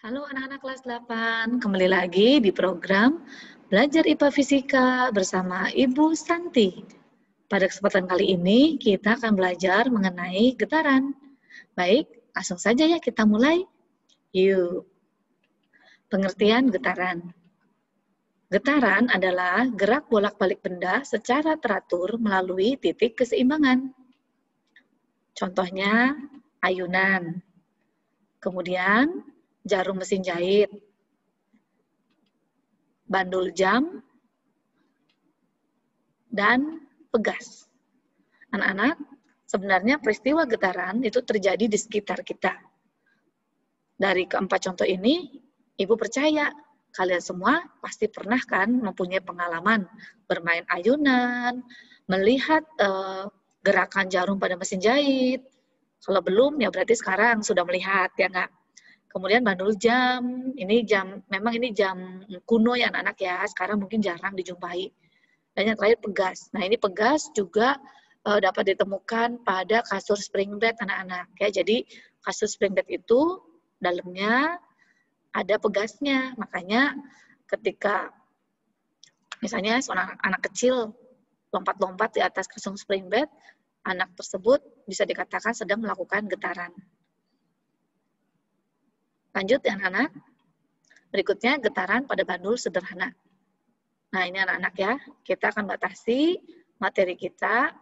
Halo anak-anak kelas 8, kembali lagi di program Belajar IPA Fisika bersama Ibu Santi. Pada kesempatan kali ini kita akan belajar mengenai getaran. Baik, langsung saja ya kita mulai. Yuk. Pengertian getaran. Getaran adalah gerak bolak-balik benda secara teratur melalui titik keseimbangan. Contohnya ayunan. Kemudian jarum mesin jahit, bandul jam, dan pegas. Anak-anak, sebenarnya peristiwa getaran itu terjadi di sekitar kita. Dari keempat contoh ini, Ibu percaya kalian semua pasti pernah kan mempunyai pengalaman bermain ayunan, melihat gerakan jarum pada mesin jahit. Kalau belum, ya berarti sekarang sudah melihat, ya nggak? Kemudian bandul jam, memang ini jam kuno ya anak-anak ya, sekarang mungkin jarang dijumpai. Dan yang terakhir pegas. Nah ini pegas juga dapat ditemukan pada kasur spring bed anak-anak. Ya, jadi kasur spring bed itu dalamnya ada pegasnya. Makanya ketika misalnya seorang anak kecil lompat-lompat di atas kasur spring bed, anak tersebut bisa dikatakan sedang melakukan getaran. Lanjut ya anak-anak. Berikutnya getaran pada bandul sederhana. Nah ini anak-anak ya, kita akan batasi materi kita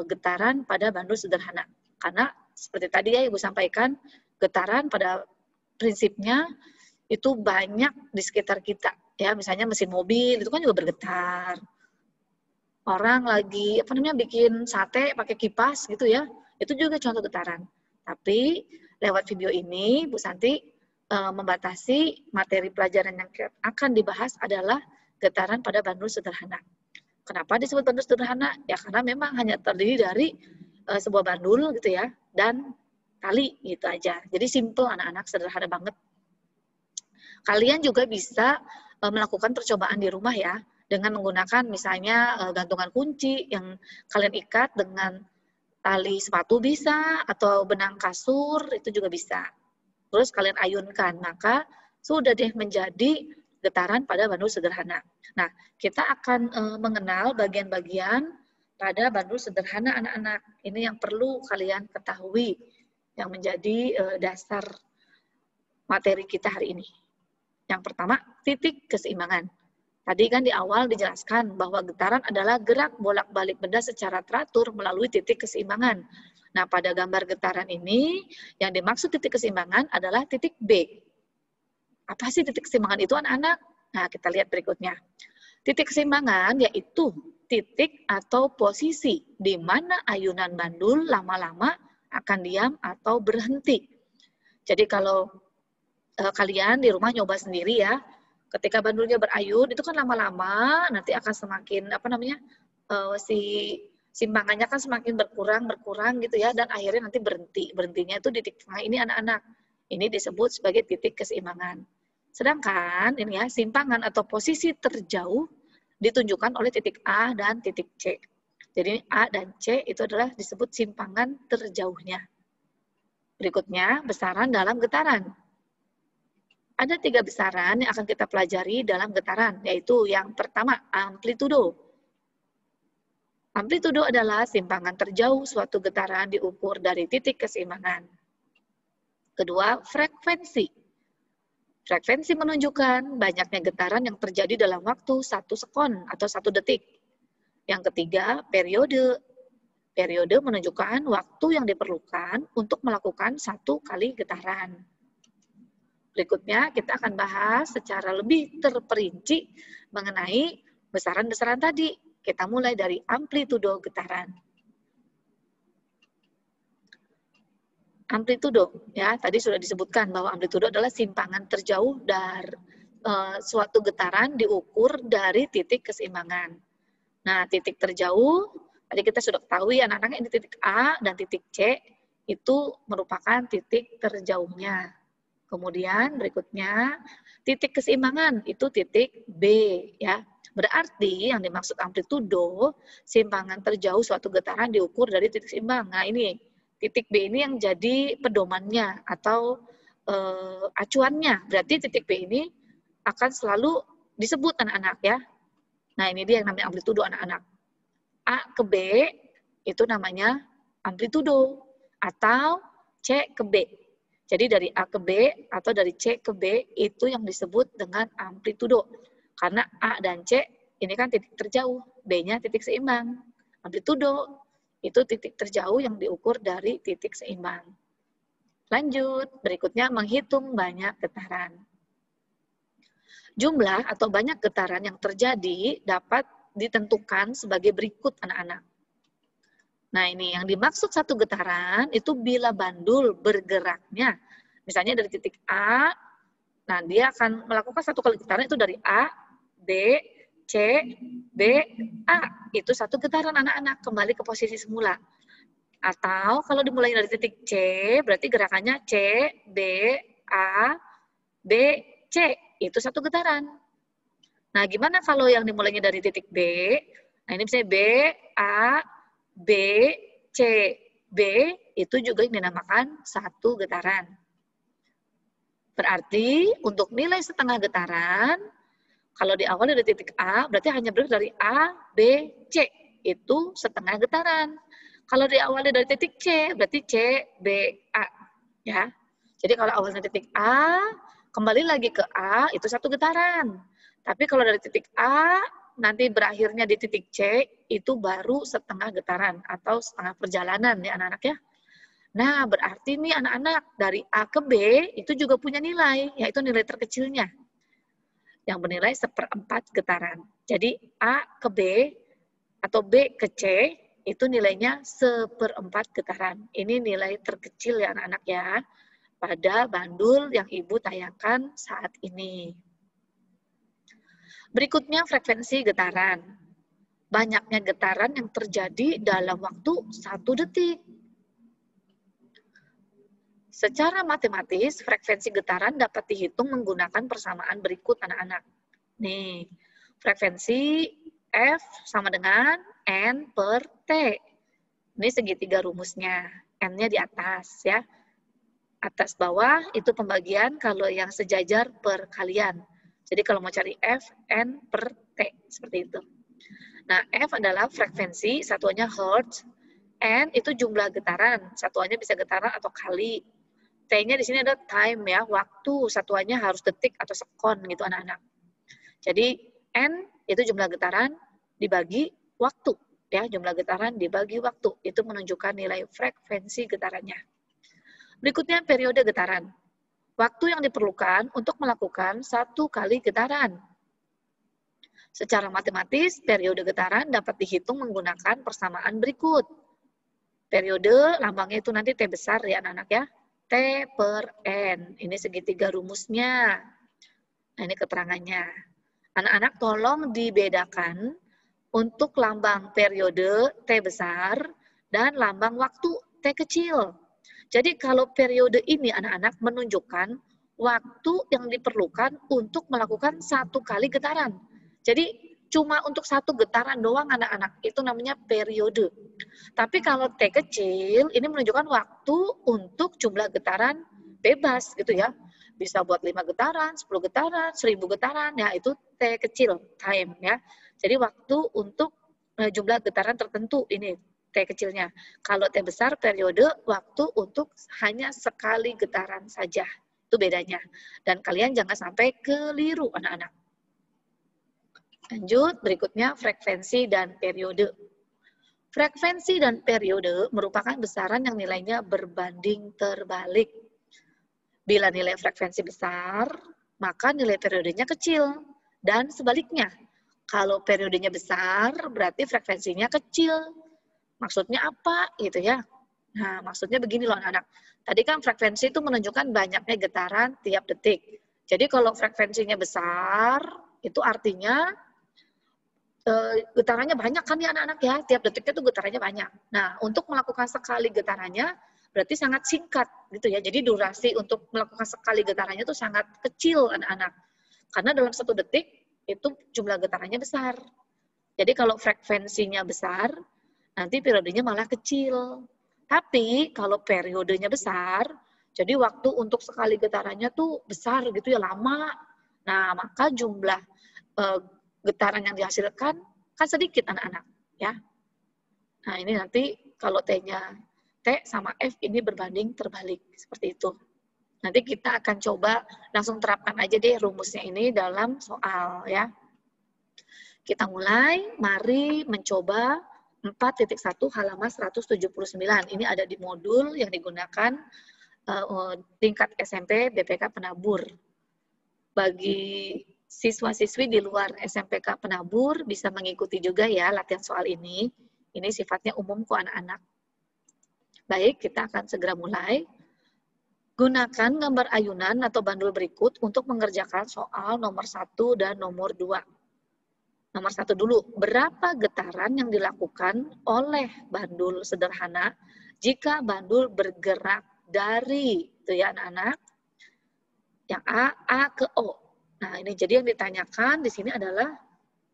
getaran pada bandul sederhana. Karena seperti tadi ya Ibu sampaikan, getaran pada prinsipnya itu banyak di sekitar kita. Ya, misalnya mesin mobil itu kan juga bergetar. Orang lagi bikin sate pakai kipas gitu ya, itu juga contoh getaran. Tapi lewat video ini Bu Santi membatasi materi pelajaran yang akan dibahas adalah getaran pada bandul sederhana. Kenapa disebut bandul sederhana? Ya karena memang hanya terdiri dari sebuah bandul gitu ya dan tali gitu aja. Jadi simple anak-anak, sederhana banget. Kalian juga bisa melakukan percobaan di rumah ya dengan menggunakan misalnya gantungan kunci yang kalian ikat dengan tali sepatu bisa atau benang kasur itu juga bisa. Terus kalian ayunkan, maka sudah deh menjadi getaran pada bandul sederhana. Nah, kita akan mengenal bagian-bagian pada bandul sederhana anak-anak. Ini yang perlu kalian ketahui, yang menjadi dasar materi kita hari ini. Yang pertama, titik keseimbangan. Tadi kan di awal dijelaskan bahwa getaran adalah gerak bolak-balik benda secara teratur melalui titik keseimbangan. Nah, pada gambar getaran ini, yang dimaksud titik keseimbangan adalah titik B. Apa sih titik keseimbangan itu anak-anak? Nah, kita lihat berikutnya. Titik keseimbangan yaitu titik atau posisi di mana ayunan bandul lama-lama akan diam atau berhenti. Jadi kalau kalian di rumah nyoba sendiri ya, ketika bandulnya berayun itu kan lama-lama nanti akan semakin si simpangannya kan semakin berkurang gitu ya, dan akhirnya nanti berhentinya itu di titik tengah ini anak-anak. Ini disebut sebagai titik keseimbangan. Sedangkan ini ya, simpangan atau posisi terjauh ditunjukkan oleh titik A dan titik C. Jadi A dan C itu adalah disebut simpangan terjauhnya. Berikutnya besaran dalam getaran. Ada 3 besaran yang akan kita pelajari dalam getaran, yaitu yang pertama, amplitudo. Amplitudo adalah simpangan terjauh suatu getaran diukur dari titik keseimbangan. Kedua, frekuensi. Frekuensi menunjukkan banyaknya getaran yang terjadi dalam waktu 1 sekon atau 1 detik. Yang ketiga, periode. Periode menunjukkan waktu yang diperlukan untuk melakukan 1 kali getaran. Berikutnya kita akan bahas secara lebih terperinci mengenai besaran-besaran tadi. Kita mulai dari amplitudo getaran. Amplitudo, ya tadi sudah disebutkan bahwa amplitudo adalah simpangan terjauh dari suatu getaran diukur dari titik keseimbangan. Nah, titik terjauh, tadi kita sudah ketahui anak-anak ini titik A dan titik C itu merupakan titik terjauhnya. Kemudian berikutnya titik keseimbangan itu titik B ya. Berarti yang dimaksud amplitudo simpangan terjauh suatu getaran diukur dari titik seimbang. Nah, ini titik B ini yang jadi pedomannya atau acuannya. Berarti titik B ini akan selalu disebut anak-anak ya. Nah, ini dia yang namanya amplitudo anak-anak. A ke B itu namanya amplitudo atau C ke B. Jadi dari A ke B atau dari C ke B itu yang disebut dengan amplitudo. Karena A dan C ini kan titik terjauh, B-nya titik seimbang. Amplitudo itu titik terjauh yang diukur dari titik seimbang. Lanjut, berikutnya menghitung banyak getaran. Jumlah atau banyak getaran yang terjadi dapat ditentukan sebagai berikut anak-anak. Nah ini yang dimaksud satu getaran itu bila bandul bergeraknya. Misalnya dari titik A, nah dia akan melakukan satu kali getaran itu dari A, B, C, B, A. Itu satu getaran anak-anak, kembali ke posisi semula. Atau kalau dimulai dari titik C, berarti gerakannya C, B, A, B, C. Itu satu getaran. Nah, gimana kalau yang dimulainya dari titik B? Nah, ini misalnya B, A, B, C. B itu juga yang dinamakan satu getaran. Berarti untuk nilai setengah getaran, kalau diawali dari titik A, berarti hanya berarti dari A, B, C. Itu setengah getaran. Kalau diawali dari titik C, berarti C, B, A. Ya. Jadi kalau awalnya titik A, kembali lagi ke A, itu satu getaran. Tapi kalau dari titik A, nanti berakhirnya di titik C, itu baru setengah getaran atau setengah perjalanan ya anak-anak ya. Nah, berarti nih anak-anak dari A ke B itu juga punya nilai, yaitu nilai terkecilnya yang bernilai 1/4 getaran. Jadi A ke B atau B ke C itu nilainya 1/4 getaran. Ini nilai terkecil ya anak-anak ya pada bandul yang Ibu tayangkan saat ini. Berikutnya frekuensi getaran. Banyaknya getaran yang terjadi dalam waktu 1 detik. Secara matematis, frekuensi getaran dapat dihitung menggunakan persamaan berikut anak-anak. Nih, frekuensi F sama dengan N per T. Ini segitiga rumusnya. N-nya di atas ya. Atas bawah itu pembagian kalau yang sejajar perkalian. Jadi kalau mau cari F, N per T. Seperti itu. Nah, F adalah frekuensi, satuannya Hertz. N itu jumlah getaran, satuannya bisa getaran atau kali. T-nya di sini ada time ya, waktu, satuannya harus detik atau sekon gitu anak-anak. Jadi N itu jumlah getaran dibagi waktu ya, jumlah getaran dibagi waktu itu menunjukkan nilai frekuensi getarannya. Berikutnya periode getaran. Waktu yang diperlukan untuk melakukan 1 kali getaran. Secara matematis, periode getaran dapat dihitung menggunakan persamaan berikut. Periode lambangnya itu nanti T besar ya anak-anak ya. T per N. Ini segitiga rumusnya. Nah, ini keterangannya. Anak-anak tolong dibedakan untuk lambang periode T besar dan lambang waktu T kecil. Jadi kalau periode ini anak-anak menunjukkan waktu yang diperlukan untuk melakukan 1 kali getaran. Jadi cuma untuk 1 getaran doang anak-anak, itu namanya periode. Tapi kalau T kecil, ini menunjukkan waktu untuk jumlah getaran bebas gitu ya. Bisa buat 5 getaran, 10 getaran, 1000 getaran, ya itu T kecil, time ya. Jadi waktu untuk jumlah getaran tertentu ini T kecilnya. Kalau T besar, periode waktu untuk hanya sekali getaran saja. Itu bedanya. Dan kalian jangan sampai keliru anak-anak. Lanjut, berikutnya frekuensi dan periode. Frekuensi dan periode merupakan besaran yang nilainya berbanding terbalik. Bila nilai frekuensi besar, maka nilai periodenya kecil. Dan sebaliknya, kalau periodenya besar, berarti frekuensinya kecil. Maksudnya apa gitu ya? Nah, maksudnya begini loh anak-anak. Tadi kan frekuensi itu menunjukkan banyaknya getaran tiap detik. Jadi kalau frekuensinya besar, itu artinya getarannya banyak kan ya anak-anak ya, tiap detiknya tuh getarannya banyak. Nah, untuk melakukan sekali getarannya berarti sangat singkat gitu ya. Jadi durasi untuk melakukan sekali getarannya tuh sangat kecil anak-anak. Karena dalam 1 detik itu jumlah getarannya besar. Jadi kalau frekuensinya besar, nanti periodenya malah kecil. Tapi kalau periodenya besar, Jadi waktu untuk sekali getarannya tuh besar gitu ya, lama. Nah, maka jumlah getaran yang dihasilkan kan sedikit anak-anak ya. Nah, ini nanti kalau T-nya T sama F ini berbanding terbalik seperti itu. Nanti kita akan coba langsung terapkan aja deh rumusnya ini dalam soal ya. Kita mulai, mari mencoba 4.1 halaman 179. Ini ada di modul yang digunakan tingkat SMP BPK Penabur. Bagi siswa-siswi di luar SMPK Penabur bisa mengikuti juga ya latihan soal ini. Ini sifatnya umum ke anak-anak. Baik, kita akan segera mulai. Gunakan gambar ayunan atau bandul berikut untuk mengerjakan soal nomor 1 dan nomor 2. Nomor 1 dulu, berapa getaran yang dilakukan oleh bandul sederhana jika bandul bergerak dari, itu ya anak-anak, yang A ke O. Nah ini jadi yang ditanyakan di sini adalah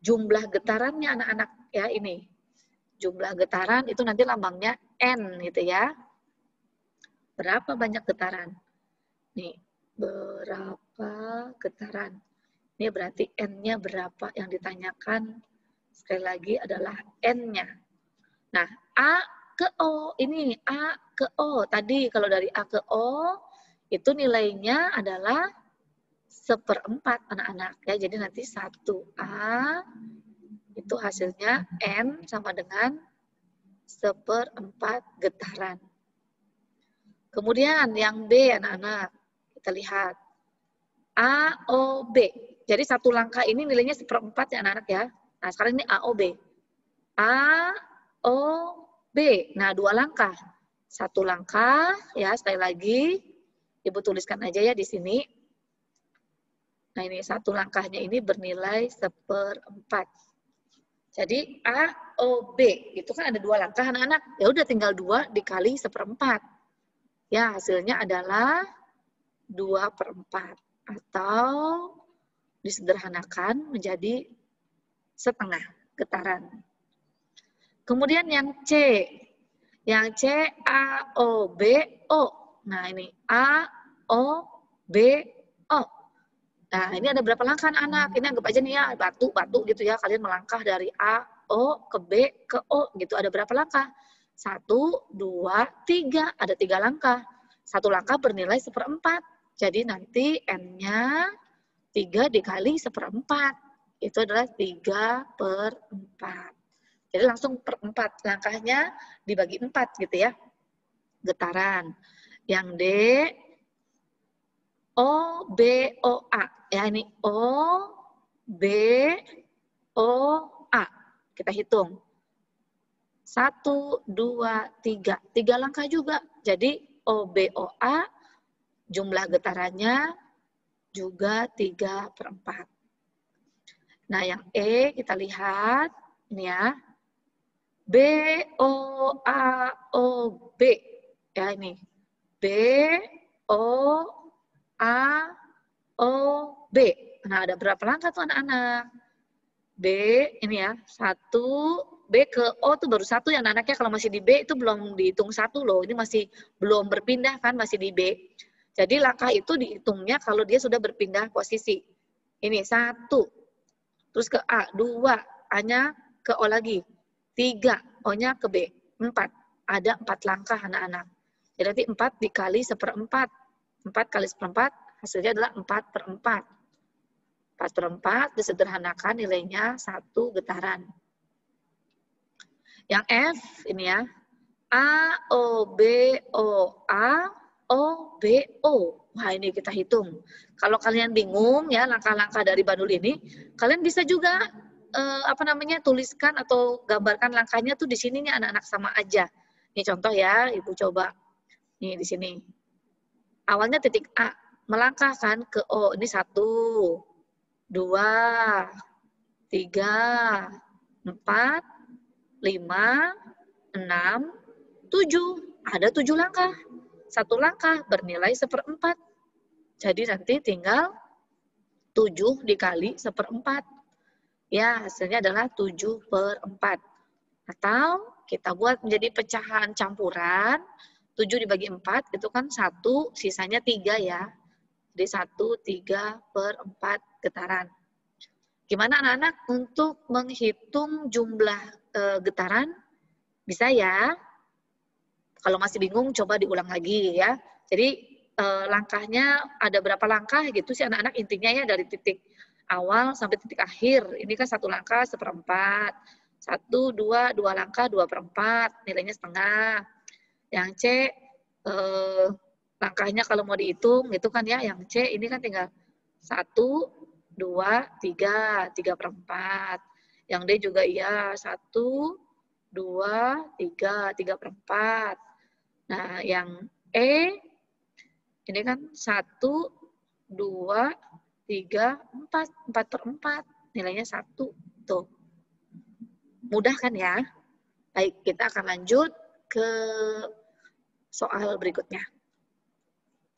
jumlah getarannya anak-anak ya ini. Jumlah getaran itu nanti lambangnya N gitu ya. Berapa banyak getaran? Nih, berapa getaran? Ini berarti N-nya berapa yang ditanyakan. Sekali lagi adalah N-nya. Nah, A ke O, ini A ke O. Tadi kalau dari A ke O, itu nilainya adalah 1/4 anak-anak. Ya, jadi nanti 1A, itu hasilnya N sama dengan 1/4 getaran. Kemudian yang B anak-anak, kita lihat. A, O, B. Jadi satu langkah ini nilainya 1/4 ya anak-anak ya. Nah sekarang ini A, O, B. A, O, B. Nah 2 langkah. 1 langkah ya sekali lagi. Ibu tuliskan aja ya di sini. Nah ini 1 langkahnya ini bernilai 1/4. Jadi A, O, B. Itu kan ada 2 langkah anak-anak. Ya udah tinggal 2 dikali 1/4. Ya hasilnya adalah 2/4. Atau disederhanakan menjadi setengah getaran. Kemudian yang C. Yang C A, O, B, O. Nah ini A, O, B, O. Nah ini ada berapa langkah anak? Ini anggap aja nih ya batu-batu gitu ya. Kalian melangkah dari A, O, ke B, ke O gitu. Ada berapa langkah? 1, 2, 3. Ada 3 langkah. 1 langkah bernilai 1/4. Jadi nanti N-nya 3 dikali 1/4. Itu adalah 3/4. Jadi langsung per 4. Langkahnya dibagi 4 gitu ya. Getaran. Yang D, O, B, O, A. Ya ini O, B, O, A. Kita hitung. 1, 2, 3. 3 langkah juga. Jadi O, B, O, A. Jumlah getarannya juga 3/4. Nah, yang E kita lihat ini ya. B, O, A, O, B. Ya ini. B, O, A, O, B. Nah, ada berapa langkah tuh anak-anak? B, ini ya. 1, B ke O tuh baru 1 ya anak-anaknya. Kalau masih di B itu belum dihitung 1 loh. Ini masih belum berpindah kan, masih di B. Jadi langkah itu dihitungnya kalau dia sudah berpindah posisi. Ini 1, terus ke A, 2, A-nya ke O lagi, 3, O-nya ke B, 4. Ada 4 langkah anak-anak. Jadi nanti 4 dikali 1/4. 4 kali 1/4 hasilnya adalah 4/4. 4/4 disederhanakan nilainya 1 getaran. Yang F ini ya, A, O, B, O, A, O, B, O. Wah ini kita hitung. Kalau kalian bingung ya langkah-langkah dari bandul ini, kalian bisa juga tuliskan atau gambarkan langkahnya tuh di sini nih anak-anak sama aja. Ini contoh ya, Ibu coba. Nih di sini. Awalnya titik A, melangkah kan ke O. Ini 1, 2, 3, 4, 5, 6, 7. Ada 7 langkah. 1 langkah bernilai 1/4. Jadi nanti tinggal 7 dikali 1/4. Ya, hasilnya adalah 7/4. Atau kita buat menjadi pecahan campuran 7 dibagi 4 itu kan 1, sisanya 3 ya. Jadi 1, 3 per 4 getaran. Gimana anak-anak untuk menghitung jumlah getaran? Bisa ya? Kalau masih bingung coba diulang lagi ya. Jadi langkahnya ada berapa langkah gitu sih anak-anak, intinya ya dari titik awal sampai titik akhir. Ini kan 1 langkah 1/4. 1, 2 langkah 2/4, nilainya setengah. Yang C langkahnya kalau mau dihitung gitu kan ya, yang C ini kan tinggal 1, 2, 3, 3/4. Yang D juga iya, 1, 2, 3, 3/4. Nah, yang E ini kan 1, 2, 3, 4, 4/4. Nilainya 1. Tuh. Mudah kan ya? Baik, kita akan lanjut ke soal berikutnya.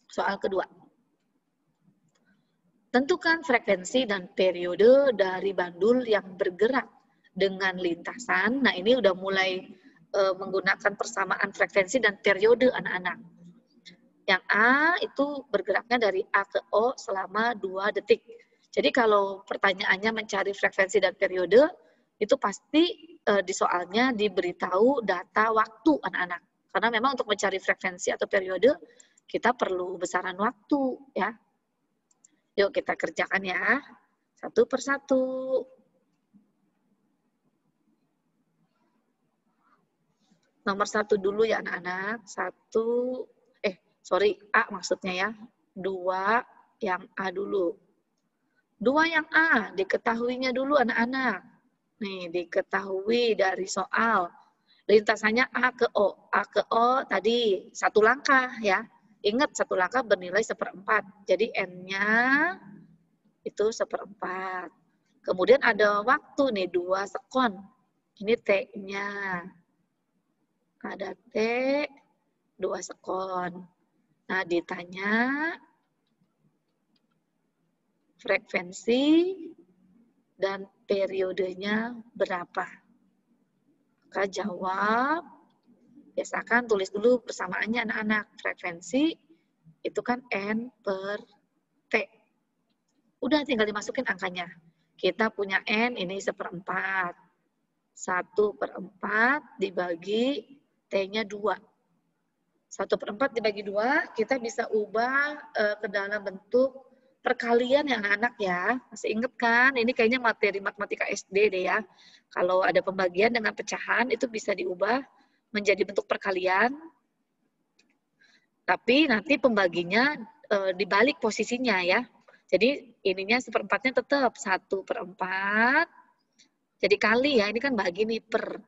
Soal kedua. Tentukan frekuensi dan periode dari bandul yang bergerak dengan lintasan. Nah, ini udah mulai menggunakan persamaan frekuensi dan periode anak-anak. Yang A itu bergeraknya dari A ke O selama 2 detik. Jadi kalau pertanyaannya mencari frekuensi dan periode, itu pasti di soalnya diberitahu data waktu anak-anak. Karena memang untuk mencari frekuensi atau periode, kita perlu besaran waktu ya. Yuk kita kerjakan ya, satu persatu. Nomor 1 dulu ya anak-anak. A maksudnya ya. 2 yang A dulu. 2 yang A, diketahuinya dulu anak-anak. Nih, diketahui dari soal. Lintasannya A ke O. A ke O tadi 1 langkah ya. Ingat 1 langkah bernilai 1/4. Jadi N-nya itu 1/4. Kemudian ada waktu nih 2 sekon. Ini T-nya. Ada T 2 sekon. Nah, ditanya frekuensi dan periodenya berapa. Maka jawab, biasakan tulis dulu persamaannya anak-anak. Frekuensi itu kan N per T. Udah tinggal dimasukin angkanya. Kita punya N ini 1/4. 1/4 dibagi T-nya 2. 1/4 dibagi 2, kita bisa ubah ke dalam bentuk perkalian ya anak-anak ya. Masih inget kan? Ini kayaknya materi matematika SD deh ya. Kalau ada pembagian dengan pecahan, itu bisa diubah menjadi bentuk perkalian. Tapi nanti pembaginya dibalik posisinya ya. Jadi ininya 1/4-nya tetap 1/4. Jadi kali ya, ini kan bagi nih per.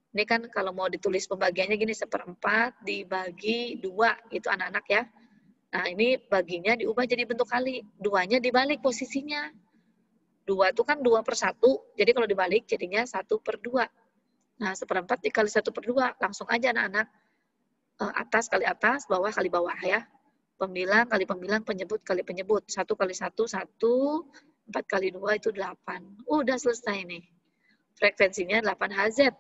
Ini kan kalau mau ditulis pembagiannya gini, 1/4 dibagi 2, gitu anak-anak ya. Nah ini baginya diubah jadi bentuk kali, 2-nya dibalik posisinya. 2 itu kan 2/1, jadi kalau dibalik jadinya 1/2. Nah 1/4 dikali 1/2, langsung aja anak-anak. Atas kali atas, bawah kali bawah ya. Pembilang kali pembilang, penyebut kali penyebut. 1 kali 1, 1, 4 kali 2 itu 8. Udah selesai nih. Frekuensinya 8 Hz.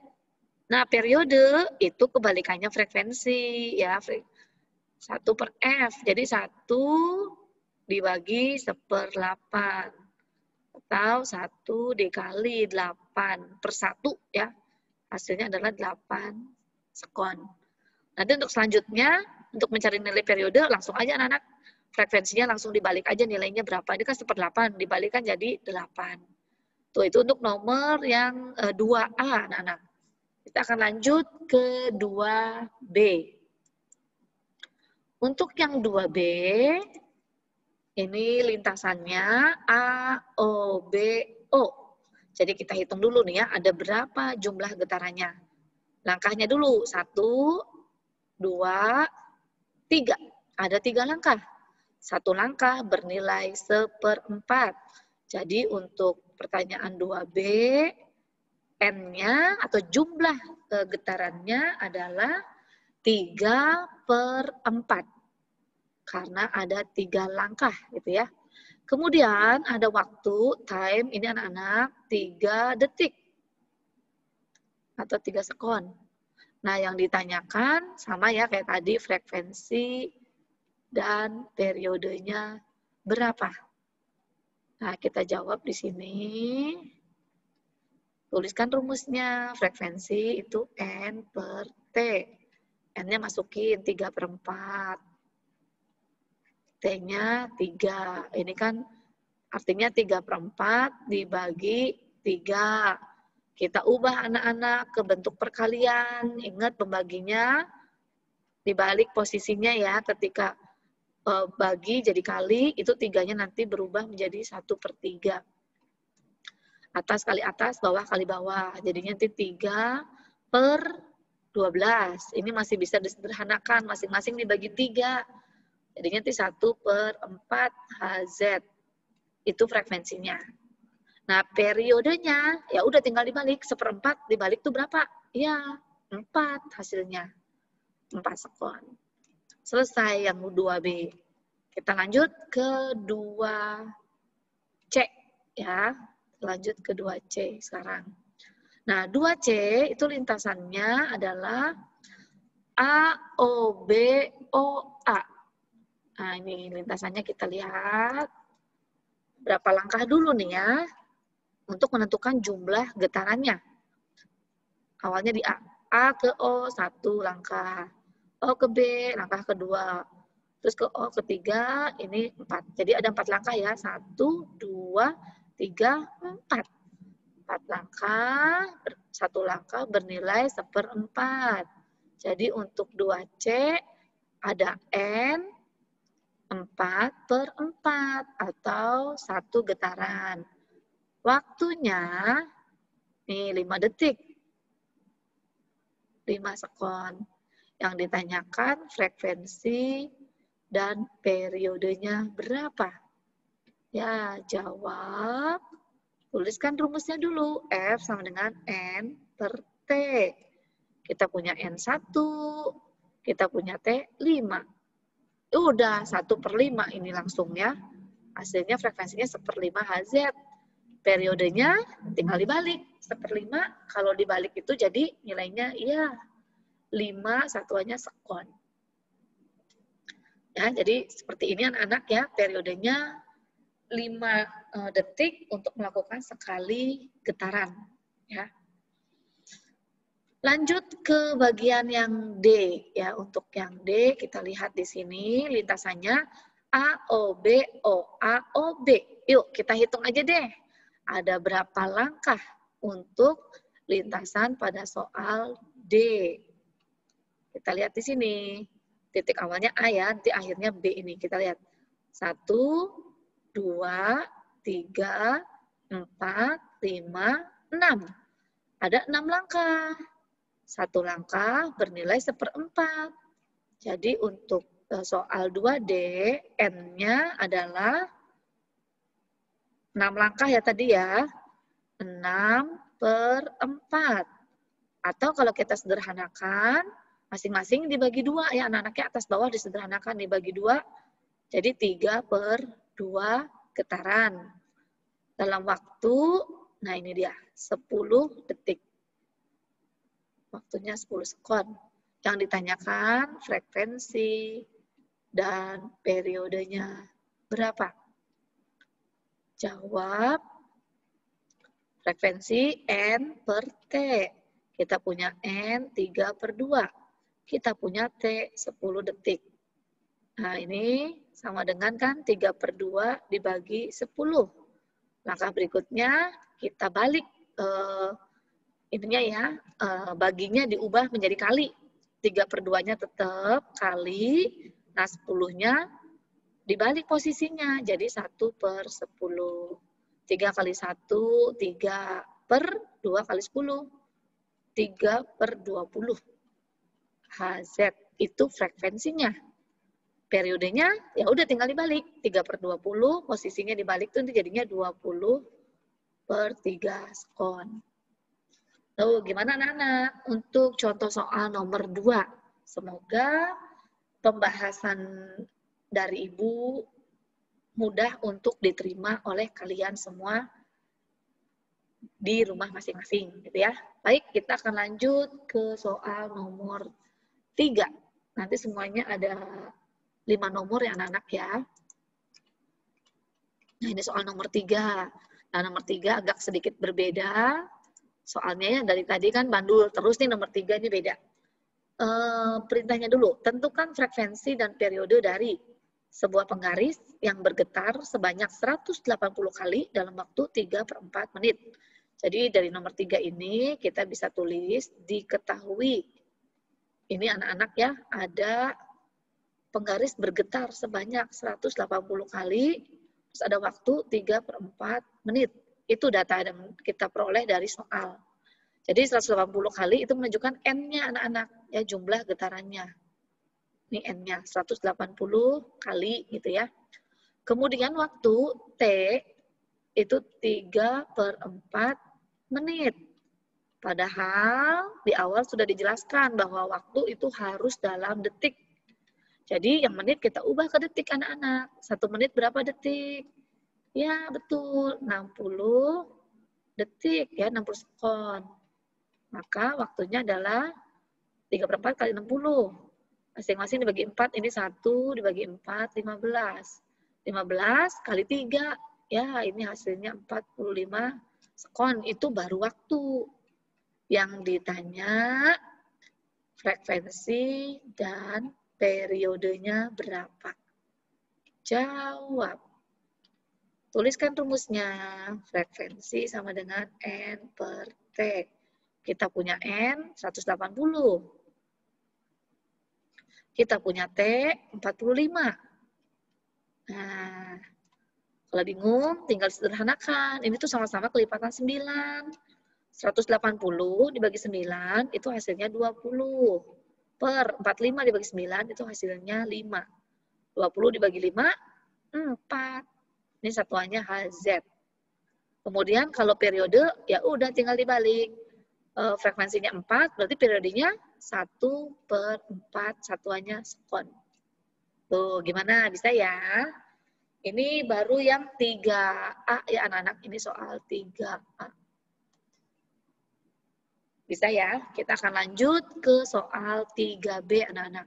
Nah, periode itu kebalikannya frekuensi ya. 1/F. Jadi 1 dibagi 1/8. Atau 1 dikali 8/1 ya. Hasilnya adalah 8 sekon. Nanti untuk selanjutnya, untuk mencari nilai periode, langsung aja anak-anak. Frekuensinya langsung dibalik aja nilainya berapa. Ini kan 1/8, dibalikan jadi 8. Tuh, itu untuk nomor yang 2A anak-anak. Kita akan lanjut ke 2B. Untuk yang 2B, ini lintasannya A, O, B, O. Jadi kita hitung dulu nih ya, ada berapa jumlah getarannya. Langkahnya dulu, 1, 2, 3. Ada 3 langkah. 1 langkah bernilai 1/4. Jadi untuk pertanyaan 2B, N-nya atau jumlah getarannya adalah 3/4. Karena ada 3 langkah gitu ya. Kemudian ada waktu, time, ini anak-anak 3 detik. Atau 3 sekon. Nah, yang ditanyakan sama ya kayak tadi, frekuensi dan periodenya berapa. Nah, kita jawab di sini. Tuliskan rumusnya, frekuensi itu N per T. N-nya masukin 3/4. T-nya 3. Ini kan artinya 3/4 dibagi 3. Kita ubah anak-anak ke bentuk perkalian. Ingat pembaginya dibalik posisinya ya. Ketika bagi jadi kali, itu 3-nya nanti berubah menjadi 1/3. Atas kali atas, bawah kali bawah. Jadinya nanti 3/12. Ini masih bisa disederhanakan, masing-masing dibagi 3. Jadinya nanti 1/4 Hz. Itu frekuensinya. Nah, periodenya, ya udah tinggal dibalik. 1/4 dibalik itu berapa? Ya, 4 hasilnya. 4 sekon. Selesai yang 2B. Kita lanjut ke 2C. Ya, lanjut ke 2C sekarang. Nah, 2C itu lintasannya adalah A, O, B, O, A. Nah, ini lintasannya kita lihat. Berapa langkah dulu nih ya, untuk menentukan jumlah getarannya. Awalnya di A. A ke O, 1 langkah. O ke B, langkah kedua. Terus ke O ketiga, ini 4. Jadi ada 4 langkah ya. 1, 2, 3, 4. 4 langkah, 1 langkah bernilai 1/4. Jadi untuk 2C ada N 4/4 atau 1 getaran. Waktunya nih 5 detik. 5 sekon. Yang ditanyakan frekuensi dan periodenya berapa? Ya, jawab. Tuliskan rumusnya dulu. F sama dengan N per T. Kita punya N1, kita punya T5. Udah 1/5 ini langsung ya. Hasilnya frekuensinya 1/5 Hz. Periodenya tinggal dibalik. 1/5 kalau dibalik itu jadi nilainya ya 5 satuannya sekon. Ya, jadi seperti ini anak-anak ya, periodenya 5 detik untuk melakukan sekali getaran. Ya. Lanjut ke bagian yang D. Ya, untuk yang D kita lihat di sini lintasannya A, O, B, O, A, O, B. Yuk kita hitung aja deh. Ada berapa langkah untuk lintasan pada soal D. Kita lihat di sini. Titik awalnya A ya, nanti akhirnya B ini. Kita lihat. 1, 2, 3, 4, 5, 6. Ada 6 langkah. 1 langkah bernilai 1/4. Jadi untuk soal 2D, N-nya adalah 6 langkah ya tadi ya. 6/4. Atau kalau kita sederhanakan, masing-masing dibagi 2 ya, anak-anaknya atas bawah disederhanakan dibagi 2. Jadi 3/2 getaran. Dalam waktu, nah ini dia, 10 detik. Waktunya 10 sekon. Yang ditanyakan frekuensi dan periodenya berapa? Jawab frekuensi N per T. Kita punya N 3/2. Kita punya T 10 detik. Nah ini sama dengan kan 3/2 dibagi 10. Langkah berikutnya kita balik ininya ya, baginya diubah menjadi kali. 3/2-nya tetap kali, nah 10-nya dibalik posisinya, jadi 1/10. 3 kali 1, 3 per 2 kali 10. 3/20 Hz. Itu frekuensinya. Periodenya, ya udah tinggal dibalik. 3/20, posisinya dibalik itu jadinya 20/3 sekon. Lalu gimana anak-anak untuk contoh soal nomor 2? Semoga pembahasan dari Ibu mudah untuk diterima oleh kalian semua. di rumah masing-masing gitu ya. Baik, kita akan lanjut ke soal nomor 3. Nanti semuanya ada 5 nomor ya anak-anak ya. Nah, ini soal nomor 3. Nah, nomor 3 agak sedikit berbeda. Soalnya ya dari tadi kan bandul terus nih, nomor 3 ini beda. Perintahnya dulu, tentukan frekuensi dan periode dari sebuah penggaris yang bergetar sebanyak 180 kali dalam waktu 3/4 menit. Jadi dari nomor 3 ini kita bisa tulis diketahui. Ini anak-anak ya, ada penggaris bergetar sebanyak 180 kali, terus ada waktu 3/4 menit. Itu data yang kita peroleh dari soal. Jadi 180 kali itu menunjukkan N-nya anak-anak, ya jumlah getarannya. Ini N-nya, 180 kali gitu ya. Kemudian waktu T itu 3/4 menit. Padahal di awal sudah dijelaskan bahwa waktu itu harus dalam detik. Jadi yang menit kita ubah ke detik anak-anak. 1 menit berapa detik? Ya betul, 60 detik ya, 60 sekon. Maka waktunya adalah 3/4 kali 60. Masing-masing dibagi 4, ini 1 dibagi 4, 15. 15 kali 3, ya ini hasilnya 45 sekon. Itu baru waktu. Yang ditanya frekuensi dan periodenya berapa. Jawab. Tuliskan rumusnya. Frekuensi sama dengan N per T. Kita punya N 180. Kita punya T 45. Nah, kalau bingung tinggal sederhanakan. Ini tuh sama-sama kelipatan 9. 180 dibagi 9 itu hasilnya 20. Per 45 dibagi 9 itu hasilnya 5. 20 dibagi 5, 4. Ini satuannya HZ. Kemudian kalau periode, ya udah tinggal dibalik. Frekuensinya 4, berarti periodenya 1/4, satuannya sekon. Tuh, gimana? Bisa ya? Ini baru yang 3A ya anak-anak. Ini soal 3A. Bisa ya? Kita akan lanjut ke soal 3B anak-anak.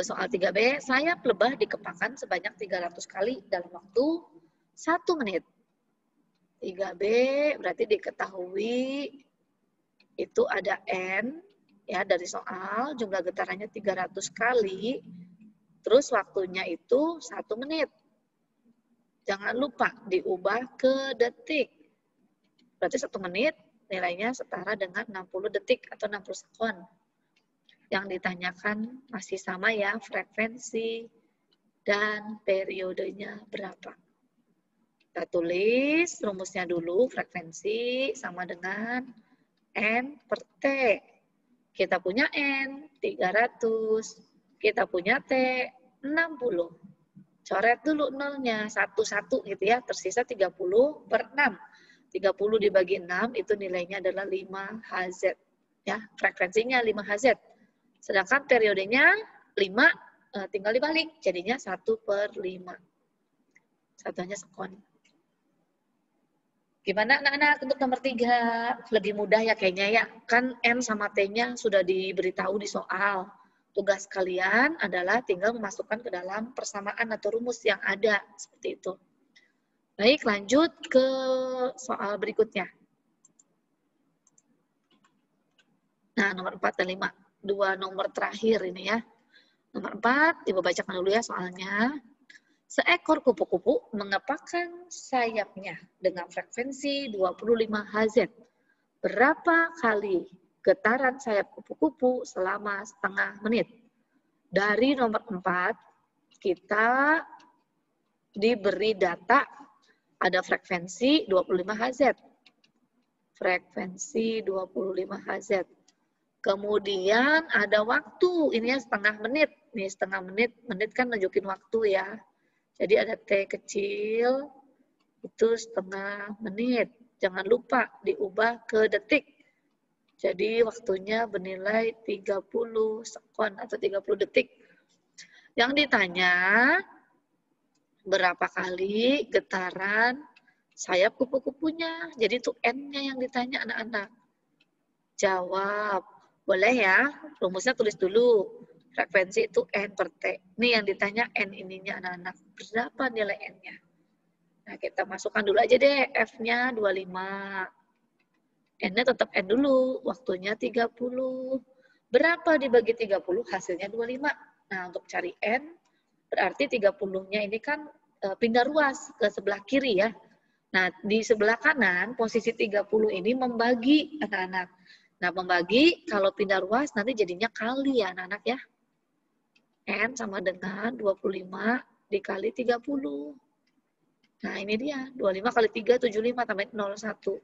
Soal 3B, sayap lebah dikepakkan sebanyak 300 kali dalam waktu 1 menit. 3B berarti diketahui itu ada N ya dari soal, jumlah getarannya 300 kali, terus waktunya itu 1 menit. Jangan lupa diubah ke detik. Berarti 1 menit nilainya setara dengan 60 detik atau 60 sekon. Yang ditanyakan masih sama ya, frekuensi dan periodenya berapa. Kita tulis rumusnya dulu, frekuensi sama dengan N per T. Kita punya N 300, kita punya T 60. Coret dulu nolnya, 1 gitu ya, tersisa 30/6. 30 dibagi 6 itu nilainya adalah 5 Hz. Ya, frekuensinya 5 Hz. Sedangkan periodenya 5, tinggal dibalik, jadinya 1/5. Satuannya sekon. Gimana anak-anak untuk nomor 3? Lebih mudah ya kayaknya ya. Kan N sama T-nya sudah diberitahu di soal. Tugas kalian adalah tinggal memasukkan ke dalam persamaan atau rumus yang ada. Seperti itu. Baik, lanjut ke soal berikutnya. Nah, nomor 4 dan 5. 2 nomor terakhir ini ya. Nomor 4, Ibu bacakan dulu ya soalnya. Seekor kupu-kupu mengepakkan sayapnya dengan frekuensi 25 Hz. Berapa kali getaran sayap kupu-kupu selama setengah menit? Dari nomor 4, kita diberi data ada frekuensi 25 Hz. Frekuensi 25 Hz. Kemudian ada waktu, ini ya setengah menit. Nih setengah menit, menit kan nunjukin waktu ya. Jadi ada T kecil, itu setengah menit. Jangan lupa diubah ke detik. Jadi waktunya bernilai 30 sekon atau 30 detik. Yang ditanya, berapa kali getaran sayap kupu-kupunya. Jadi itu N-nya yang ditanya anak-anak. Jawab. Boleh ya, rumusnya tulis dulu. Frekuensi itu N per T. Ini yang ditanya N ininya anak-anak. Berapa nilai N-nya? Nah, kita masukkan dulu aja deh. F-nya 25. N-nya tetap N dulu. Waktunya 30. Berapa dibagi 30? Hasilnya 25. Nah, untuk cari N, berarti 30-nya ini kan pindah ruas ke sebelah kiri ya. Nah, di sebelah kanan, posisi 30 ini membagi anak-anak. Nah, membagi, kalau pindah ruas nanti jadinya kali ya anak-anak ya. N sama dengan 25 dikali 30. Nah, ini dia. 25 kali 3, 75 tambah 01.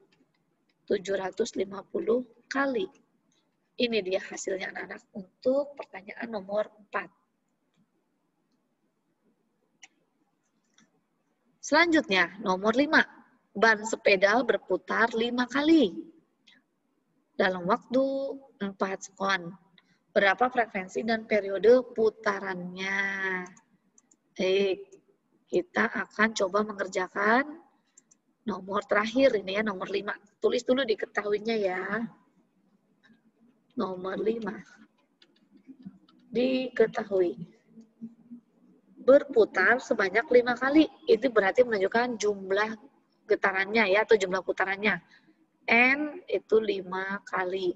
750 kali. Ini dia hasilnya anak-anak untuk pertanyaan nomor 4. Selanjutnya, nomor 5. Ban sepeda berputar 5 kali. Dalam waktu 4 sekon. Berapa frekuensi dan periode putarannya? Baik, kita akan coba mengerjakan nomor terakhir ini ya, nomor 5. Tulis dulu diketahuinya ya. Nomor 5. Diketahui. Berputar sebanyak 5 kali. Itu berarti menunjukkan jumlah getarannya ya, atau jumlah putarannya. N itu 5 kali.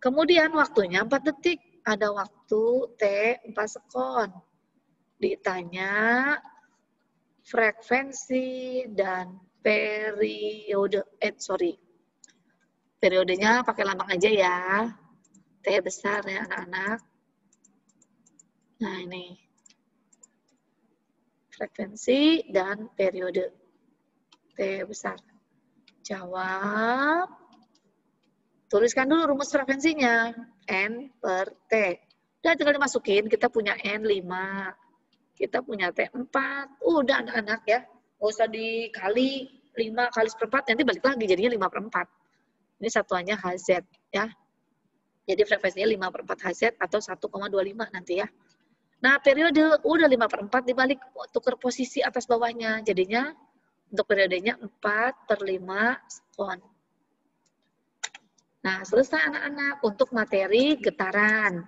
Kemudian waktunya 4 detik. Ada waktu T 4 sekon. Ditanya frekuensi dan periode. Periodenya pakai lambang aja ya. T besar ya anak-anak. Nah ini. Frekuensi dan periode. T besar. Jawab. Tuliskan dulu rumus frekuensinya. N per T. Udah tinggal dimasukin, kita punya N 5. Kita punya T 4. Udah anak-anak ya. Nggak usah dikali 5 kali seperempat, nanti balik lagi jadinya 5 per 4. Ini satuannya Hz ya. Jadi frekuensinya 5 per 4 Hz atau 1,25 nanti ya. Nah periode udah 5 per 4 dibalik tukar posisi atas bawahnya. Jadinya untuk periodenya 4 per 5 sekon. Nah, selesai anak-anak untuk materi getaran.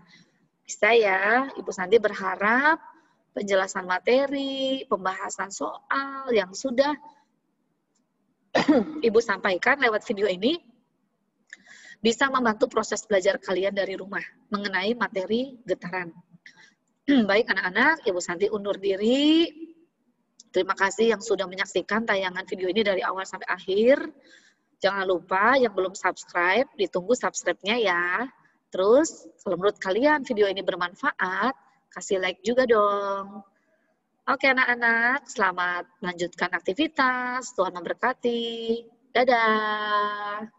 Bisa ya, Ibu Sandi berharap penjelasan materi, pembahasan soal yang sudah Ibu sampaikan lewat video ini bisa membantu proses belajar kalian dari rumah mengenai materi getaran. Baik anak-anak, Ibu Sandi undur diri. Terima kasih yang sudah menyaksikan tayangan video ini dari awal sampai akhir. Jangan lupa yang belum subscribe, ditunggu subscribe-nya ya. Terus, kalau menurut kalian video ini bermanfaat, kasih like juga dong. Oke anak-anak, selamat melanjutkan aktivitas. Tuhan memberkati. Dadah.